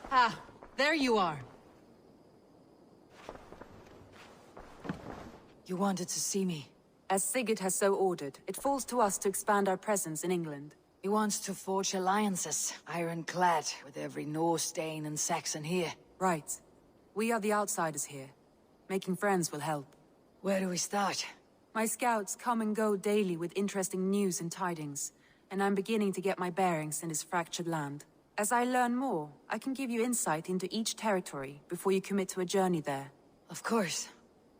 Ah, there you are. You wanted to see me. As Sigurd has so ordered, it falls to us to expand our presence in England. He wants to forge alliances, ironclad, with every Norse, Dane, and Saxon here. Right. We are the outsiders here. Making friends will help. Where do we start? My scouts come and go daily with interesting news and tidings, and I'm beginning to get my bearings in this fractured land. As I learn more, I can give you insight into each territory before you commit to a journey there. Of course.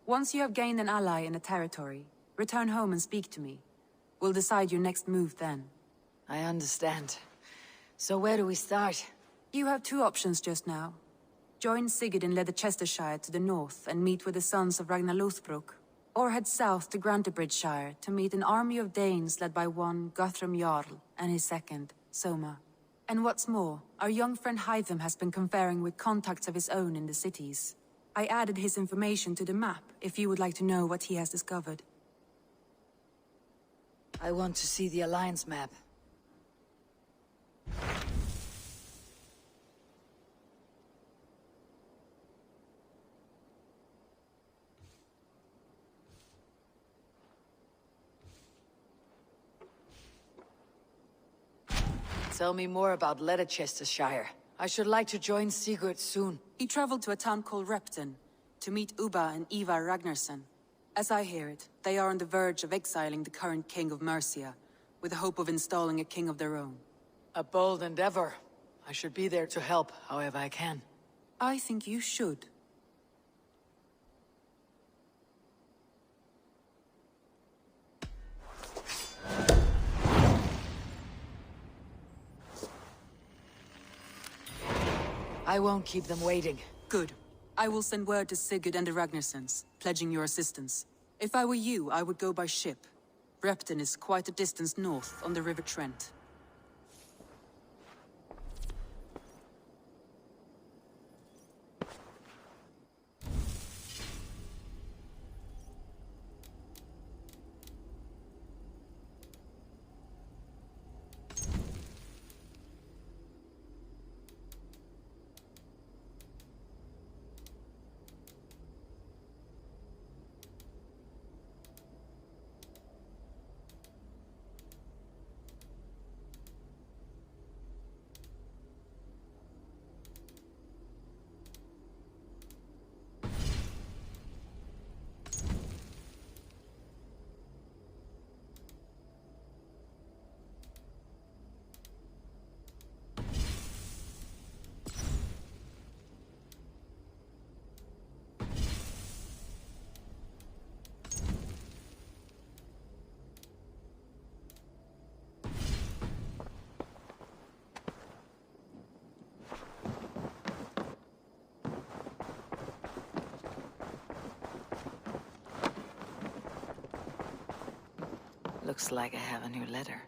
Once you have gained an ally in a territory, return home and speak to me. We'll decide your next move then. I understand. So where do we start? You have two options just now. Join Sigurd in Leicestershire to the north and meet with the sons of Ragnar Lothbrok, or head south to Grantebridgeshire to meet an army of Danes led by one Guthrum Jarl and his second, Soma. And what's more, our young friend Hytham has been conferring with contacts of his own in the cities. I added his information to the map if you would like to know what he has discovered. I want to see the Alliance map. Tell me more about Leicestershire. I should like to join Sigurd soon. He traveled to a town called Repton to meet Ubba and Ivarr Ragnarsson. As I hear it, they are on the verge of exiling the current king of Mercia, with the hope of installing a king of their own. A bold endeavor. I should be there to help, however I can. I think you should. I won't keep them waiting. Good. I will send word to Sigurd and the Ragnarssons, pledging your assistance. If I were you, I would go by ship. Repton is quite a distance north on the River Trent. Looks like I have a new letter.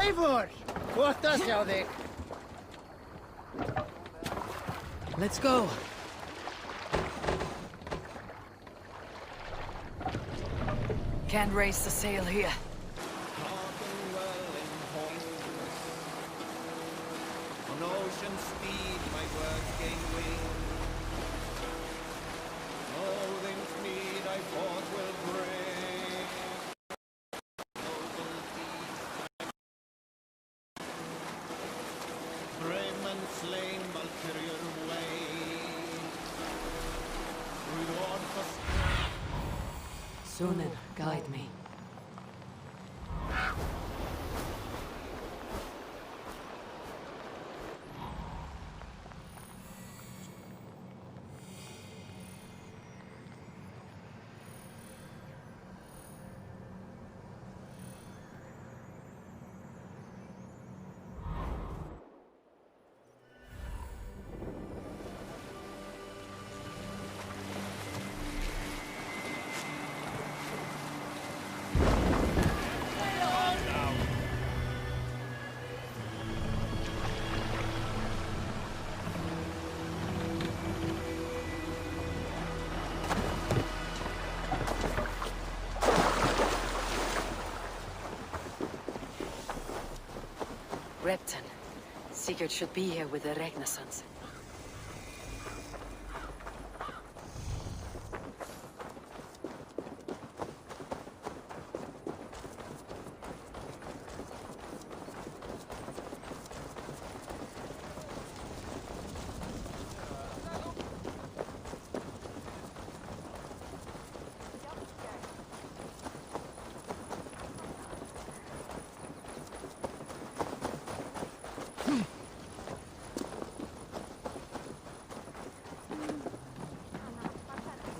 Eivor! Gott att sjá þig. Let's go. Can't raise the sail here. On ocean speed, my words gain wing. Loathing's mead I forth will bring. slain Valkyrian way. Reward for Sunan, guide me. Repton. Sigurd should be here with the Ragnarsons.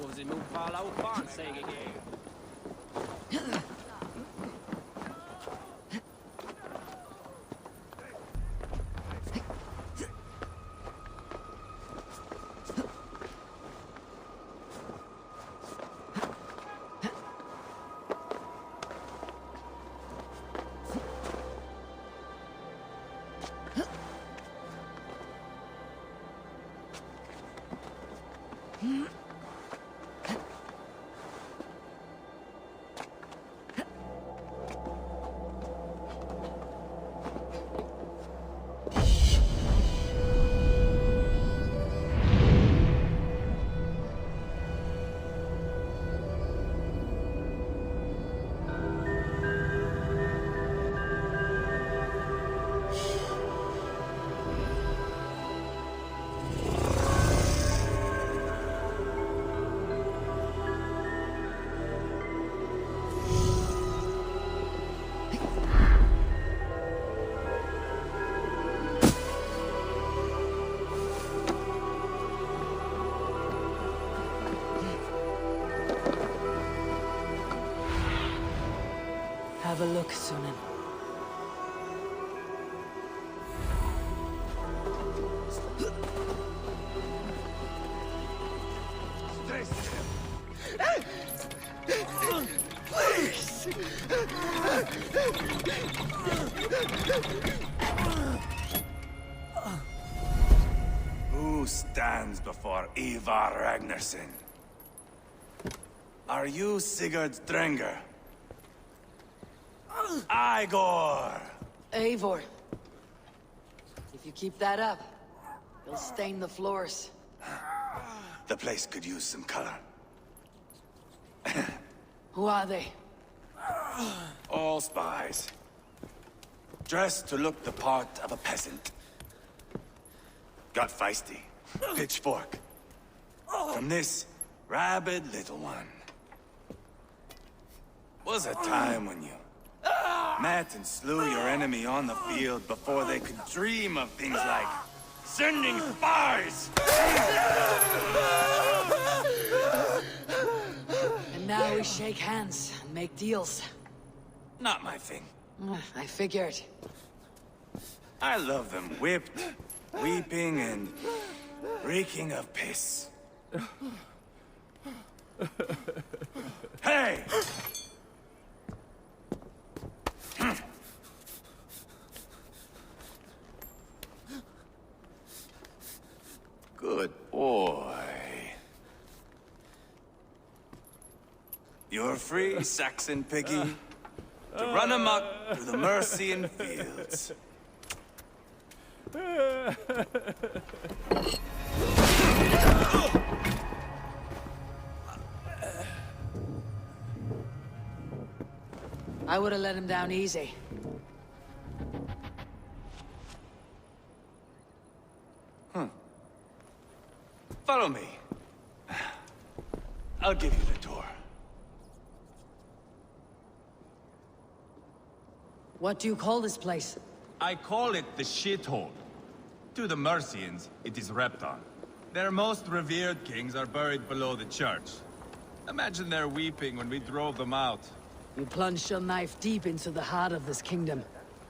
Får vi nog falla upp barn, säger jag. Have a look, Sunan. Who stands before Ivarr Ragnarsson? Are you Sigurd's Drenger? Igor! Eivor. If you keep that up, you'll stain the floors. The place could use some color. Who are they? All spies. Dressed to look the part of a peasant. Got feisty. Pitchfork. From this rabid little one. Was a time when you met and slew your enemy on the field before they could dream of things like sending spies! And now we shake hands and make deals. Not my thing. I figured. I love them whipped, weeping, and reeking of piss. Hey! Good boy. You're free, Saxon piggy, to run amok through the Mercian fields. I would have let him down easy. Follow me. I'll give you the tour. What do you call this place? I call it the shithole. To the Mercians, it is Repton. Their most revered kings are buried below the church. Imagine their weeping when we drove them out. You plunged your knife deep into the heart of this kingdom.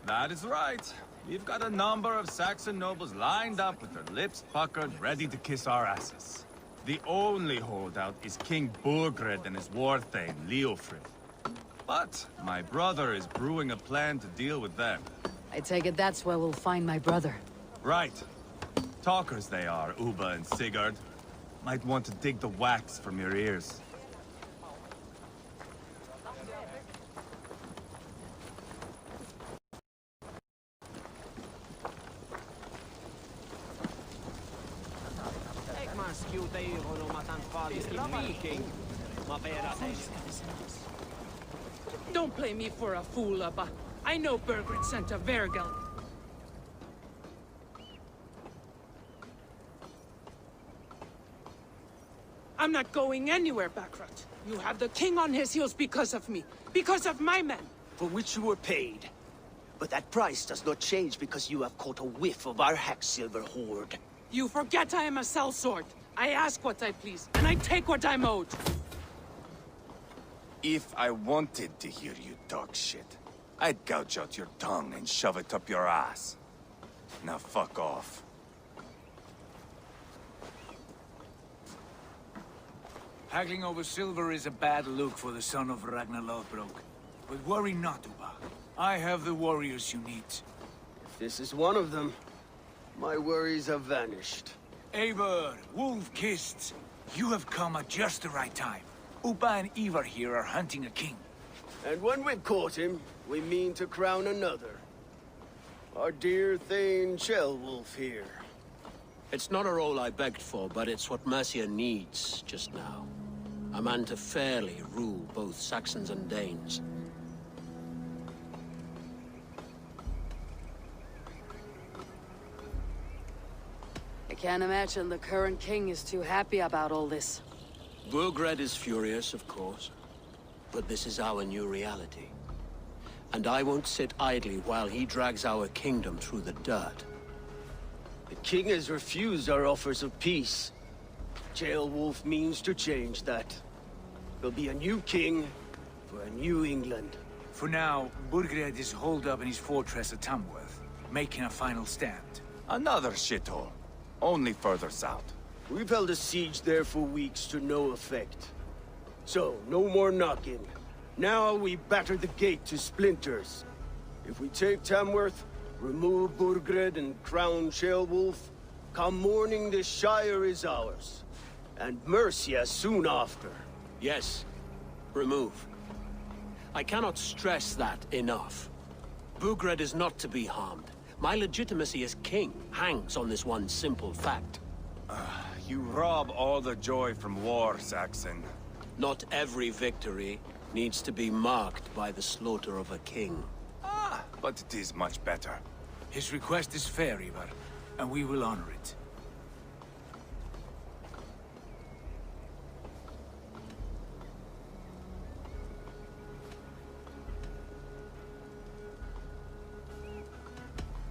That is right. We've got a number of Saxon nobles lined up with their lips puckered, ready to kiss our asses. The only holdout is King Burgred and his war thane, Leofrid. But my brother is brewing a plan to deal with them. I take it that's where we'll find my brother. Right. Talkers they are, Ubba and Sigurd. Might want to dig the wax from your ears. Don't play me for a fool, Ubba. I know Burgred sent a Vergel. I'm not going anywhere, Backrot. You have the king on his heels because of me. Because of my men. For which you were paid. But that price does not change because you have caught a whiff of our Hacksilver hoard. You forget I am a sellsword. I ask what I please, and I take what I'm owed. If I wanted to hear you talk shit, I'd gouge out your tongue and shove it up your ass. Now fuck off. Haggling over silver is a bad look for the son of Ragnar Lothbrok. But worry not, Ubba. I have the warriors you need. If this is one of them, my worries have vanished. Eivor, wolf-kissed, you have come at just the right time. Ubba and Ivarr here are hunting a king. And when we've caught him, we mean to crown another. Our dear Thane Ceolwulf here. It's not a role I begged for, but it's what Mercian needs just now. A man to fairly rule both Saxons and Danes. I can't imagine the current king is too happy about all this. Burgred is furious, of course. But this is our new reality. And I won't sit idly while he drags our kingdom through the dirt. The king has refused our offers of peace. Ceolwulf means to change that. There'll be a new king for a new England. For now, Burgred is holed up in his fortress at Tamworth, making a final stand. Another shithole. Only further south. We've held a siege there for weeks to no effect. So, no more knocking. Now we batter the gate to splinters. If we take Tamworth, remove Burgred and crown Ceolwulf, come morning the Shire is ours. And Mercia soon after. Yes, remove. I cannot stress that enough. Burgred is not to be harmed. My legitimacy as king hangs on this one simple fact. You rob all the joy from war, Saxon. Not every victory needs to be marked by the slaughter of a king. But it is much better. His request is fair, Ivarr, and we will honor it.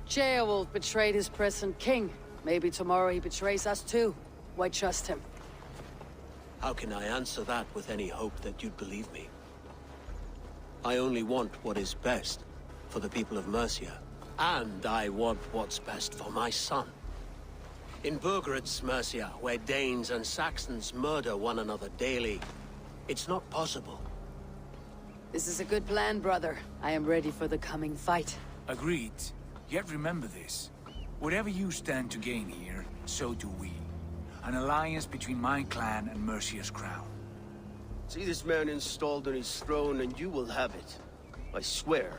Ceolwulf betrayed his present king. Maybe tomorrow he betrays us too. Why trust him? How can I answer that with any hope that you'd believe me? I only want what is best for the people of Mercia. And I want what's best for my son. In Burgred's Mercia, where Danes and Saxons murder one another daily, it's not possible. This is a good plan, brother. I am ready for the coming fight. Agreed. Yet remember this. Whatever you stand to gain here, so do we. An alliance between my clan and Mercia's crown. See this man installed on his throne and you will have it. I swear.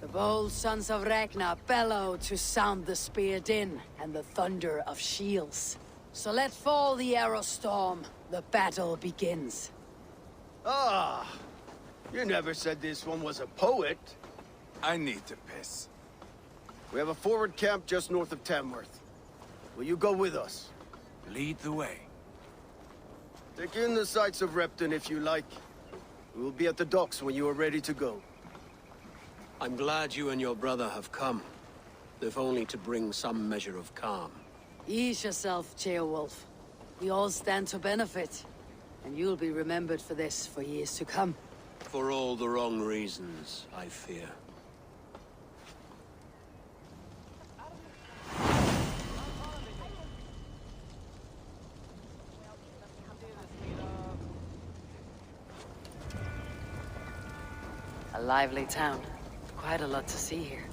The bold sons of Ragnar bellow to sound the spear din and the thunder of shields. So let fall the arrow storm. The battle begins. Ah! You never said this one was a poet. I need to piss. We have a forward camp just north of Tamworth. Will you go with us? Lead the way. Take in the sights of Repton if you like. We will be at the docks when you are ready to go. I'm glad you and your brother have come, if only to bring some measure of calm. Ease yourself, Ceolwulf. We all stand to benefit, and you'll be remembered for this for years to come. For all the wrong reasons, I fear. A lively town. Quite a lot to see here.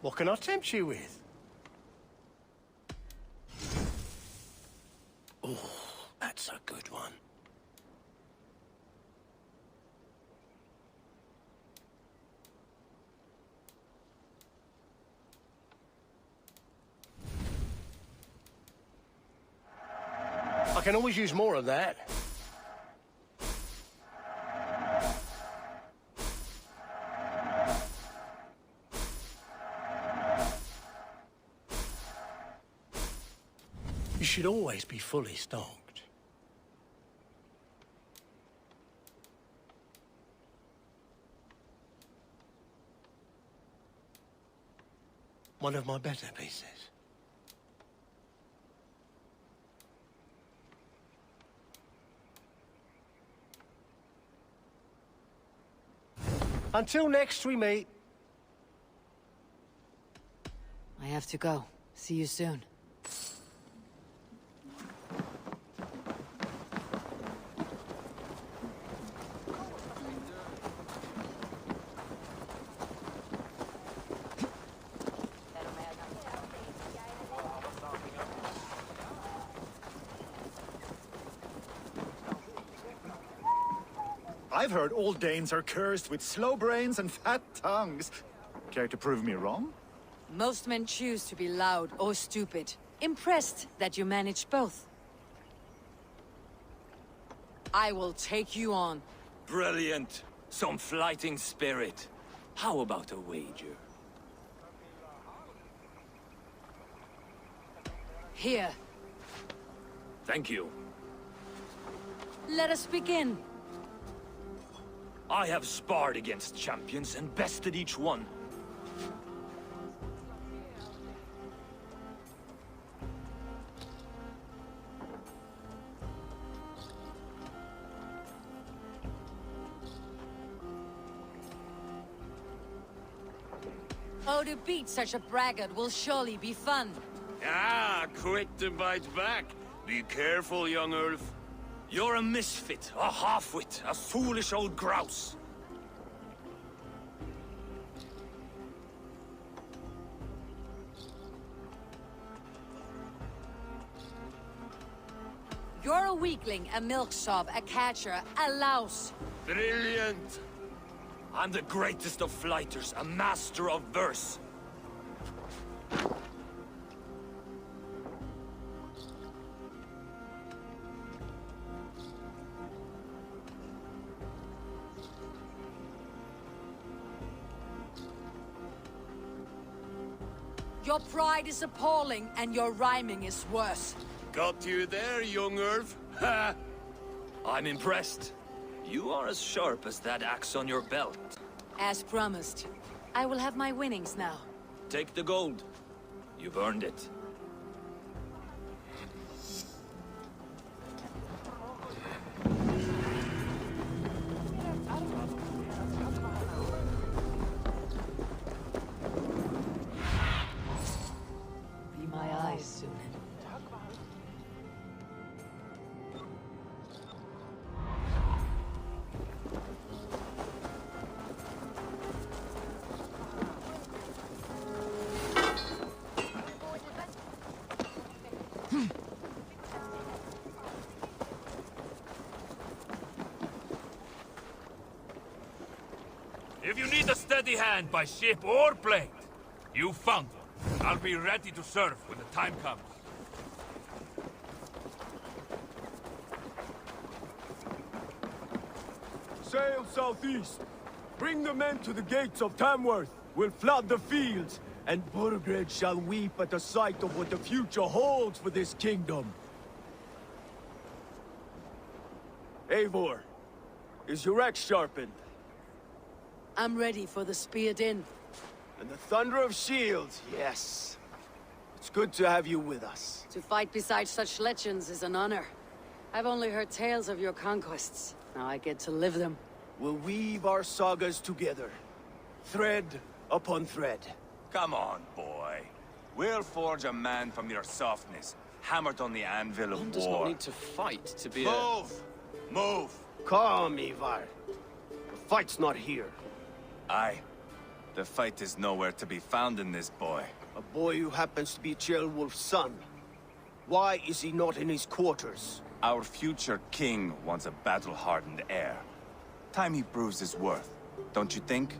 What can I tempt you with? Oh, that's a good one. I can always use more of that. You should always be fully stocked. One of my better pieces. Until next we meet. I have to go. See you soon. I've heard all Danes are cursed with slow brains and fat tongues. Care to prove me wrong? Most men choose to be loud or stupid. Impressed that you manage both. I will take you on. Brilliant. Some fighting spirit. How about a wager? Here. Thank you. Let us begin. I have sparred against champions and bested each one. Oh, to beat such a braggart will surely be fun. Ah, quick to bite back. Be careful, young Ulf. You're a misfit, a half-wit, a foolish old grouse. You're a weakling, a milksop, a catcher, a louse. Brilliant! I'm the greatest of flighters, a master of verse. Your pride is appalling, and your rhyming is worse. Got you there, young Ulf. Ha! I'm impressed. You are as sharp as that axe on your belt. As promised. I will have my winnings now. Take the gold. You've earned it. Be my eyes soon. steady hand by ship or blade. You found one. I'll be ready to serve when the time comes. Sail southeast. Bring the men to the gates of Tamworth. We'll flood the fields, and Burgred shall weep at the sight of what the future holds for this kingdom. Eivor, is your axe sharpened? I'm ready for the speared in. And the thunder of shields, yes. It's good to have you with us. To fight beside such legends is an honor. I've only heard tales of your conquests. Now I get to live them. We'll weave our sagas together. Thread upon thread. Come on, boy. We'll forge a man from your softness, hammered on the anvil of One war. does not need to fight to be Move! Move! Calm, Ivarr. The fight's not here. Aye. The fight is nowhere to be found in this boy. A boy who happens to be Ceolwulf's son. Why is he not in his quarters? Our future king wants a battle-hardened heir. Time he proves his worth, don't you think?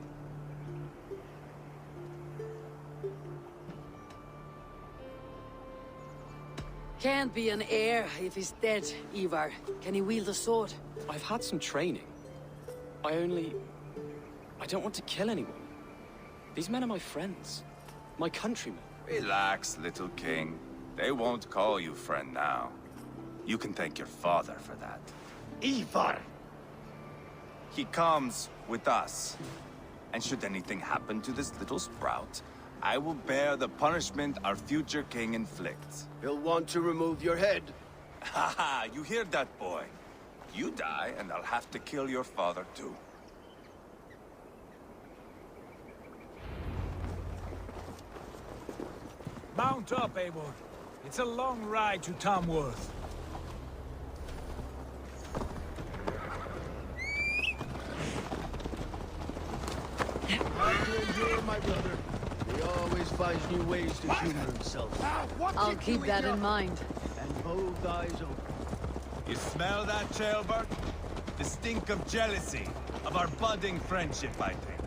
Can't be an heir if he's dead, Ivarr. Can he wield a sword? I've had some training. I don't want to kill anyone. These men are my friends. My countrymen. Relax, little king. They won't call you friend now. You can thank your father for that. Ivarr! He comes with us. And should anything happen to this little sprout, I will bear the punishment our future king inflicts. He'll want to remove your head. Haha, you hear that, boy? You die, and I'll have to kill your father, too. Mount up, Eivor. It's a long ride to Tamworth. Hard to endure, my brother. He always finds new ways to humor himself. I'll keep that in mind. And both eyes open. You smell that, Ceolbert? The stink of jealousy, of our budding friendship, I think.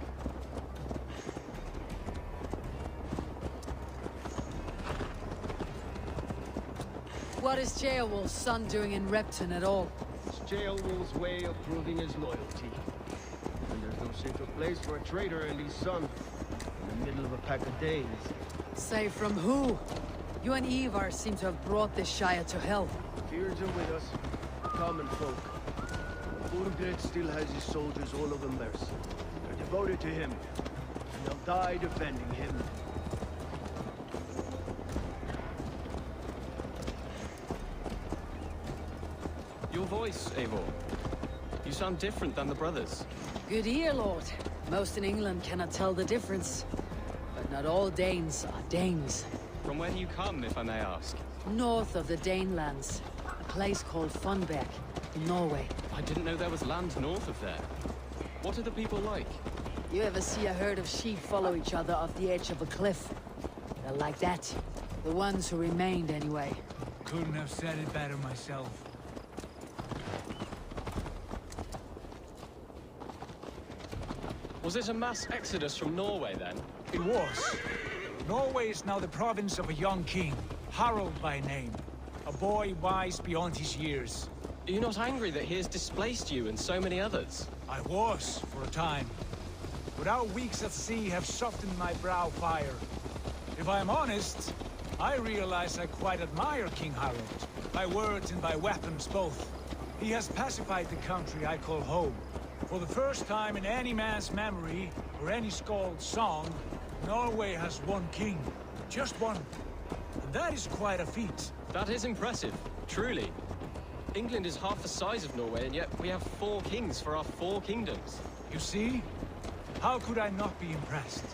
What is Ceolwulf's son doing in Repton at all? It's Ceolwulf's way of proving his loyalty. And there's no safer place for a traitor and his son. In the middle of a pack of Danes. Say from who? You and Ivarr seem to have brought this Shire to hell. Fears are with us. Common folk. Burgred still has his soldiers all over Mercian. They're devoted to him. And they'll die defending him. Your voice, Eivor. You sound different than the brothers. Good ear, Lord. Most in England cannot tell the difference. But not all Danes are Danes. From where do you come, if I may ask? North of the Danelands. A place called Funberg, in Norway. I didn't know there was land north of there. What are the people like? You ever see a herd of sheep follow each other off the edge of a cliff? They're like that. The ones who remained, anyway. Couldn't have said it better myself. Was it a mass exodus from Norway, then? It was. Norway is now the province of a young king, Harald by name. A boy wise beyond his years. Are you not angry that he has displaced you and so many others? I was, for a time. But our weeks at sea have softened my brow fire. If I am honest, I realize I quite admire King Harald. By words and by weapons both. He has pacified the country I call home. For the first time in any man's memory, or any skald's song, Norway has one king. Just one. And that is quite a feat. That is impressive, truly. England is half the size of Norway, and yet we have 4 kings for our 4 kingdoms. You see? How could I not be impressed?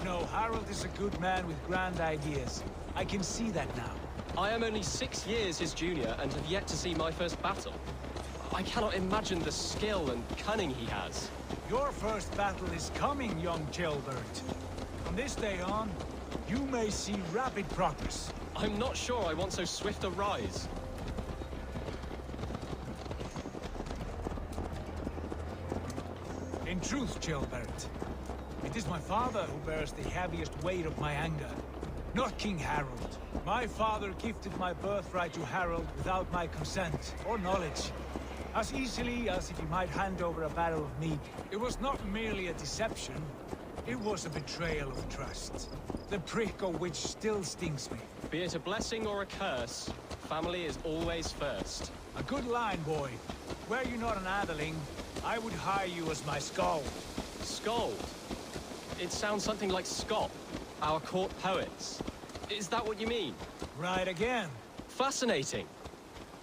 No, Harald is a good man with grand ideas. I can see that now. I am only 6 years his junior, and have yet to see my first battle. I cannot imagine the skill and cunning he has. Your first battle is coming, young Ceolbert. From this day on, you may see rapid progress. I'm not sure I want so swift a rise. In truth, Ceolbert, it It is my father who bears the heaviest weight of my anger, not King Harold. My father gifted my birthright to Harold without my consent or knowledge, as easily as if he might hand over a barrel of mead. It was not merely a deception, it was a betrayal of trust, the prick of which still stings me. Be it a blessing or a curse, family is always first. A good line, boy. Were you not an adeling, I would hire you as my skald. Skald? It sounds something like Scott, our court poets. Is that what you mean? Right again. Fascinating.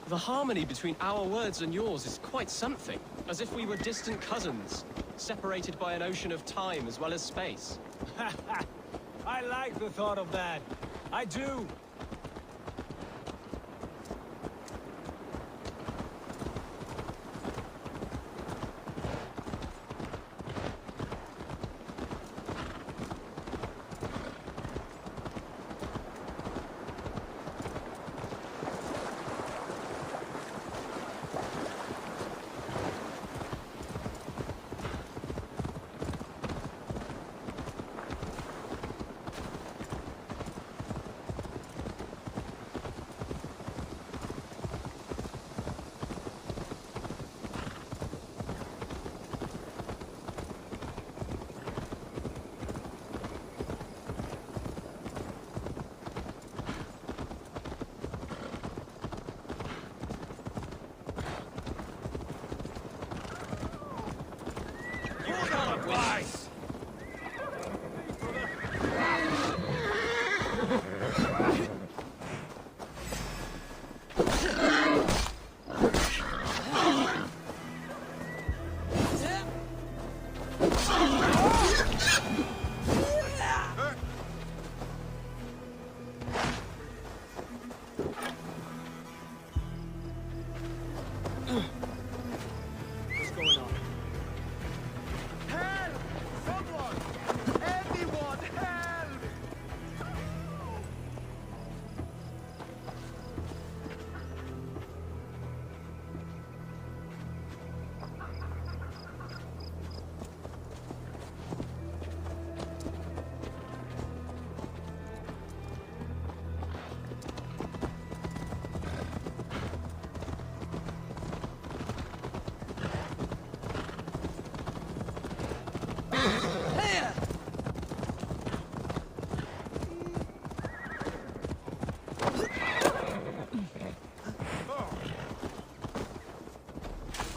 The harmony between our words and yours is quite something. As if we were distant cousins, separated by an ocean of time as well as space. I like the thought of that. I do.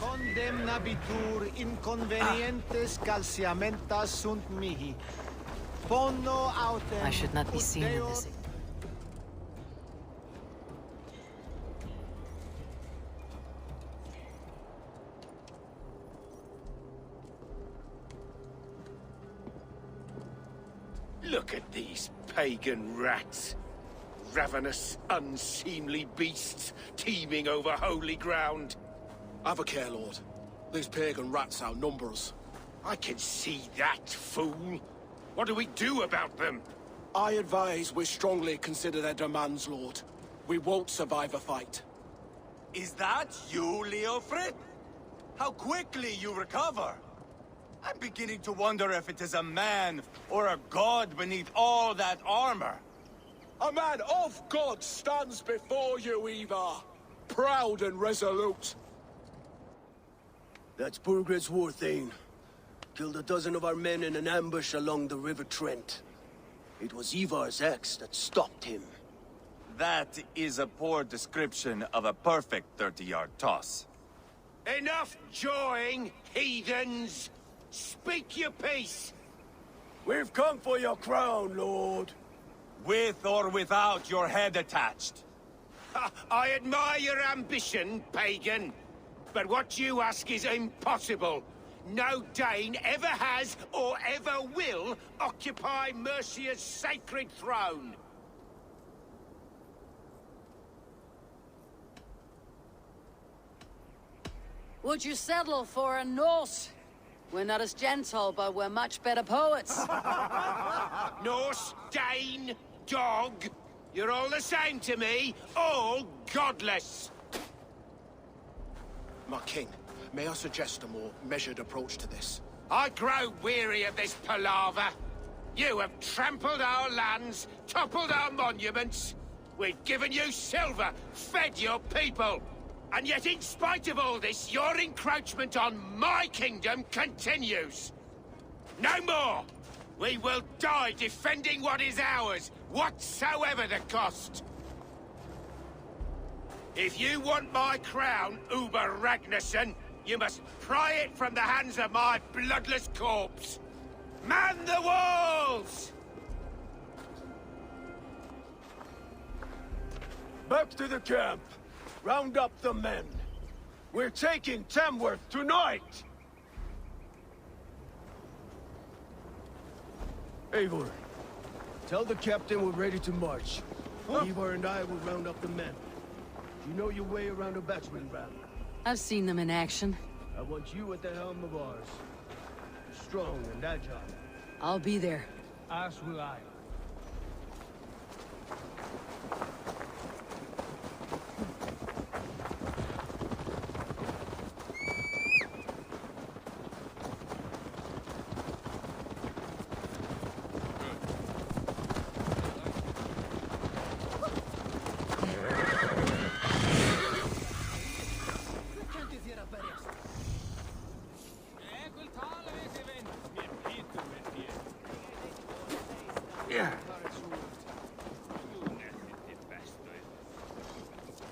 Condemnabitur inconvenientes calciamentas sunt mihi. Pono autem. I should not be seen in this. Look at these pagan rats. Ravenous, unseemly beasts teeming over holy ground. Have a care, Lord. These pagan rats outnumber us. I can see that, fool. What do we do about them? I advise we strongly consider their demands, Lord. We won't survive a fight. Is that you, Leofrid? How quickly you recover! I'm beginning to wonder if it is a man or a god beneath all that armor. A man of God stands before you, Ivarr. Proud and resolute. That's Burgred's war thane. Killed a dozen of our men in an ambush along the River Trent. It was Ivar's axe that stopped him. That is a poor description of a perfect 30-yard toss. Enough jawing, heathens! Speak your piece! We've come for your crown, Lord. With or without your head attached. I admire your ambition, pagan. But what you ask is impossible. No Dane ever has or ever will occupy Mercia's sacred throne. Would you settle for a Norse? We're not as gentle, but we're much better poets. Norse, Dane, dog. You're all the same to me. All godless. My king, may I suggest a more measured approach to this? I grow weary of this palaver. You have trampled our lands, toppled our monuments. We've given you silver, fed your people. And yet in spite of all this, your encroachment on my kingdom continues. No more! We will die defending what is ours, whatsoever the cost. If you want my crown, Ubba Ragnarsson, you must pry it from the hands of my bloodless corpse. Man the walls! Back to the camp. Round up the men. We're taking Tamworth tonight! Eivor, tell the captain we're ready to march. Ivarr and I will round up the men. You know your way around a battering ram. I've seen them in action. I want you at the helm of ours. Strong and agile. I'll be there. As will I.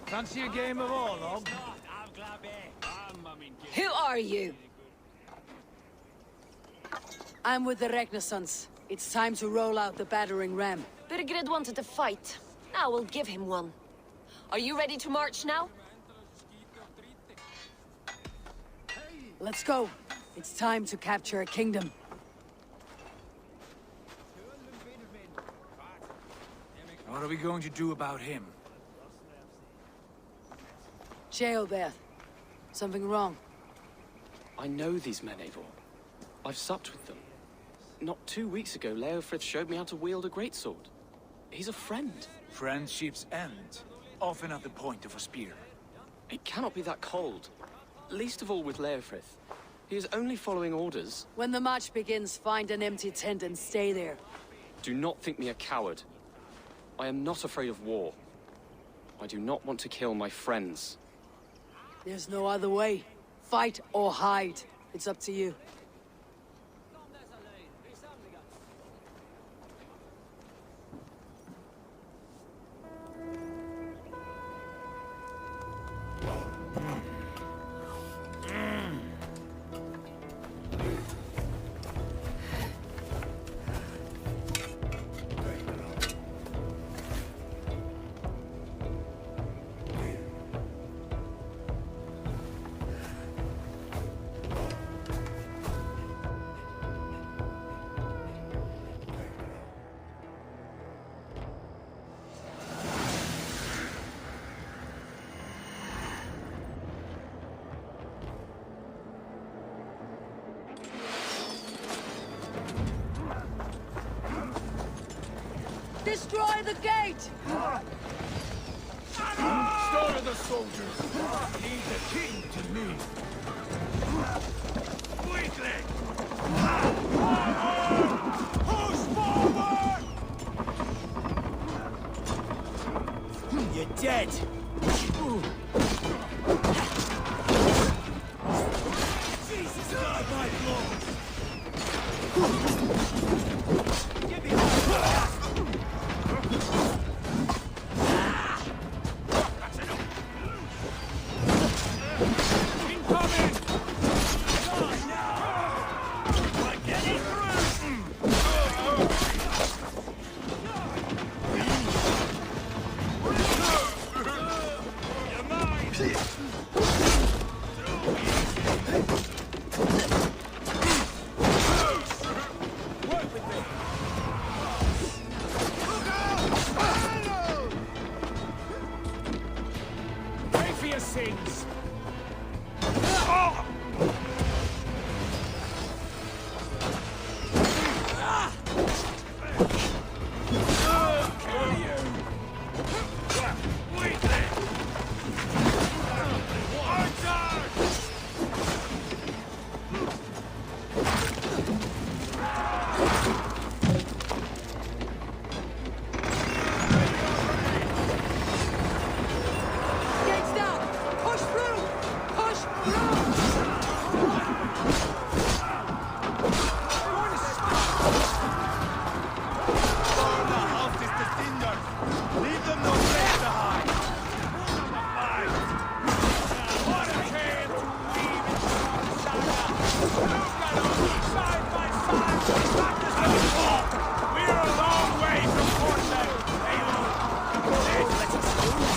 Fancy a game of Orlog? Who are you? I'm with the Ragnarssons. It's time to roll out the battering ram. Birgrid wanted to fight. Now we'll give him one. Are you ready to march now? Let's go. It's time to capture a kingdom. What are we going to do about him? Jailbeth. Something wrong? I know these men, Eivor. I've supped with them. Not 2 weeks ago, Leofrith showed me how to wield a greatsword. He's a friend. Friendships end, often at the point of a spear. It cannot be that cold. Least of all with Leofrith. He is only following orders. When the march begins, find an empty tent and stay there. Do not think me a coward. I am not afraid of war. I do not want to kill my friends. There's no other way. Fight or hide. It's up to you. Destroy the gate! Slaughter the soldiers! Lead the king to me! Quickly! Push forward! You're dead! Jesus God, my lord! Give me a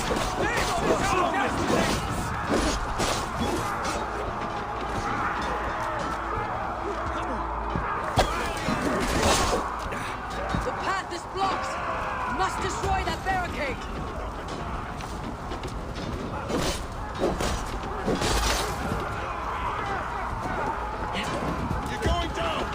The path is blocked! We must destroy that barricade! You're going down!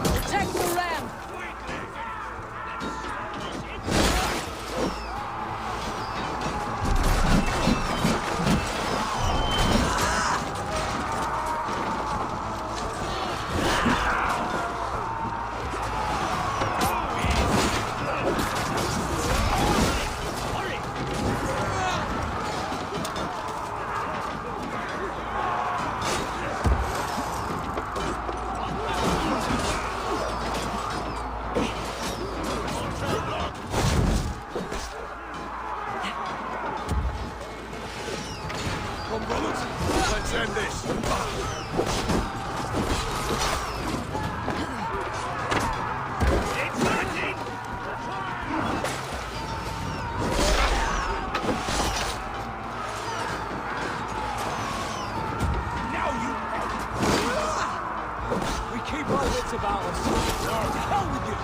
Protect the ram! Come, brothers. Let's end this. It's landing! Now you... We keep our wits about us. To hell with you!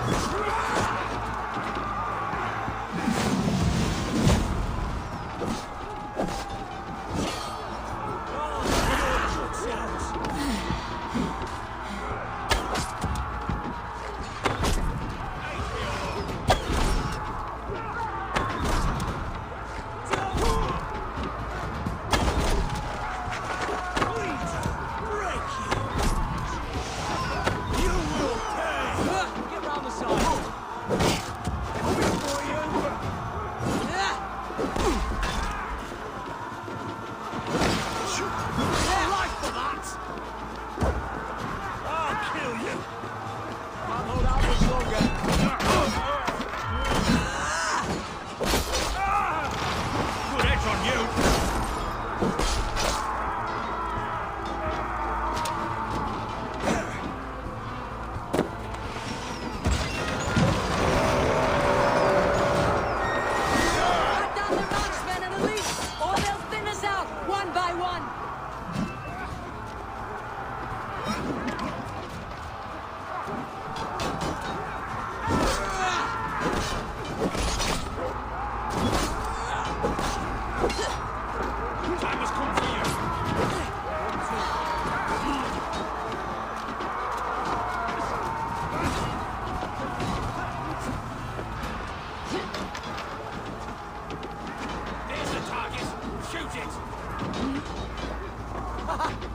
Get round the side. I'll kill you! Can't hold out much longer. Good edge on you! Cut down their marksmen and elite, or they'll thin us out, one by one! Time has come for you! There's the target! Shoot it!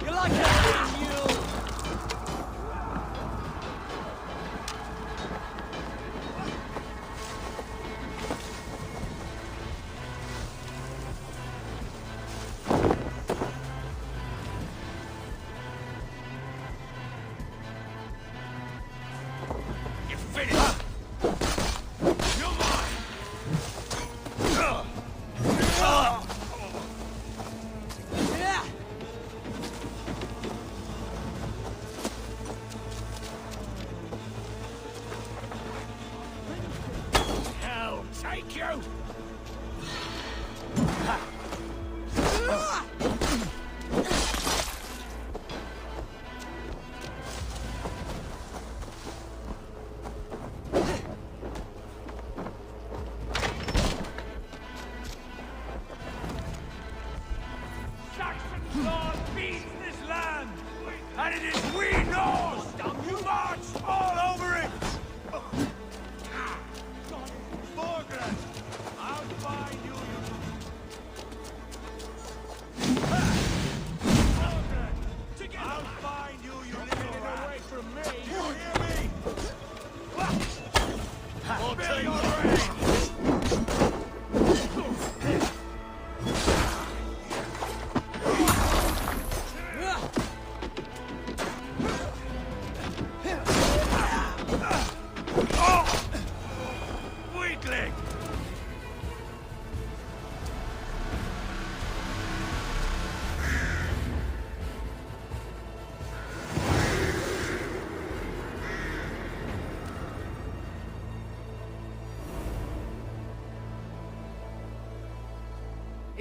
You like that, mule?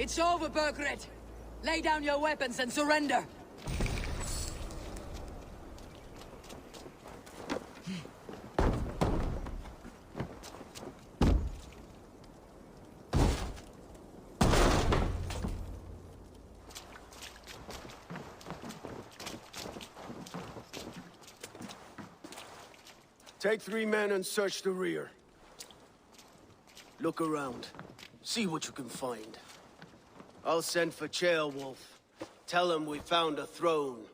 It's over, Burgred! Lay down your weapons and surrender! Take 3 men and search the rear. Look around. See what you can find. I'll send for Ceolwulf. Tell him we found a throne.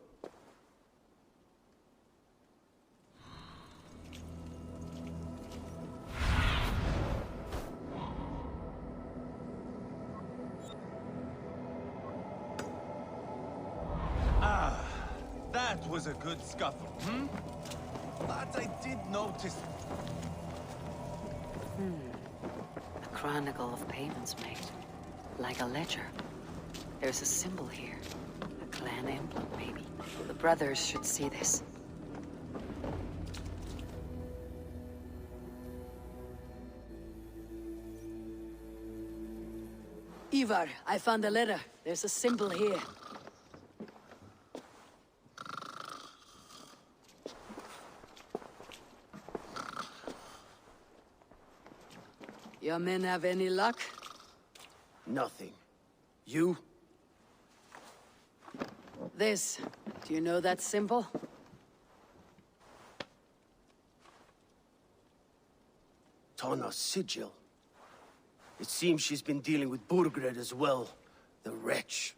That was a good scuffle, hmm? But I did notice... A chronicle of payments made. Like a ledger. There's a symbol here. A clan emblem, maybe. The brothers should see this. Ivarr, I found a letter. There's a symbol here. Your men have any luck? Nothing. You? This. Do you know that symbol? Tana's sigil. It seems she's been dealing with Burgred as well. The wretch.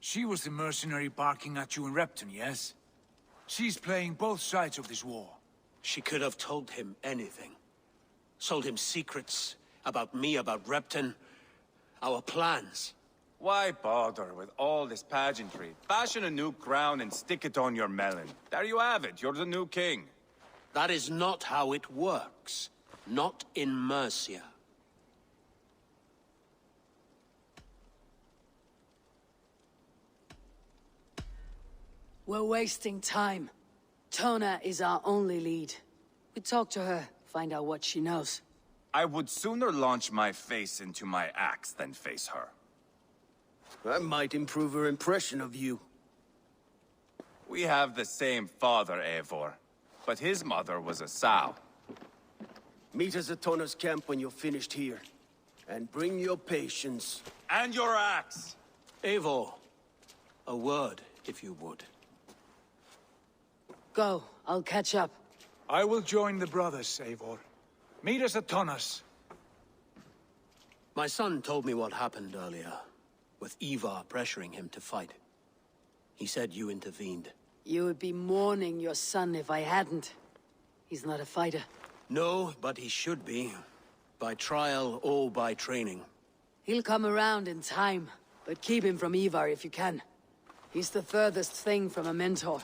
She was the mercenary barking at you in Repton, yes? She's playing both sides of this war. She could have told him anything. Sold him secrets about me, about Repton, our plans. Why bother with all this pageantry? Fashion a new crown and stick it on your melon. There you have it, you're the new king. That is not how it works. Not in Mercia. We're wasting time. Tona is our only lead. We talk to her, find out what she knows. I would sooner launch my face into my axe than face her. That might improve her impression of you. We have the same father, Eivor. But his mother was a sow. Meet us at Tona's camp when you're finished here. And bring your patience. And your axe! Eivor, a word, if you would. Go, I'll catch up. I will join the brothers, Eivor. Meet us at Tona's. My son told me what happened earlier, with Ivarr pressuring him to fight. He said you intervened. You would be mourning your son if I hadn't. He's not a fighter. No, but he should be. By trial or by training. He'll come around in time, but keep him from Ivarr if you can. He's the furthest thing from a mentor.